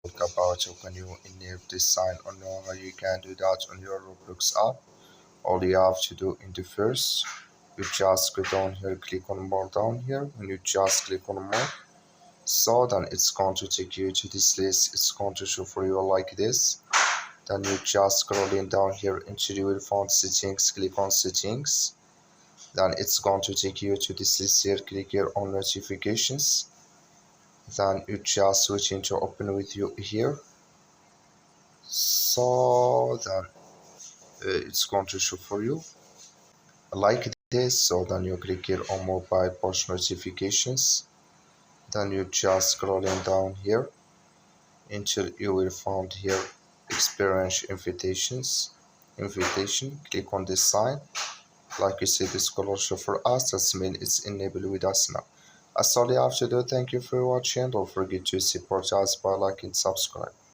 about when you enable this sign or no, how you can do that on your Roblox app. All you have to do in the first, you just go down here, click on more down here. When you just click on more, so then it's going to take you to this list. It's going to show for you like this. Then you just scrolling down here into the will find settings, click on settings. Then it's going to take you to this list here, click here on notifications. Then you just switch into open with you here. So then it's going to show for you like this. So then you click here on mobile push notifications. Then you just scrolling down here until you will find here experience invitation. Click on this sign. Like you see, this color show for us. That means it's enabled with us now. That's all you have to do. Thank you for watching. Don't forget to support us by liking and subscribe.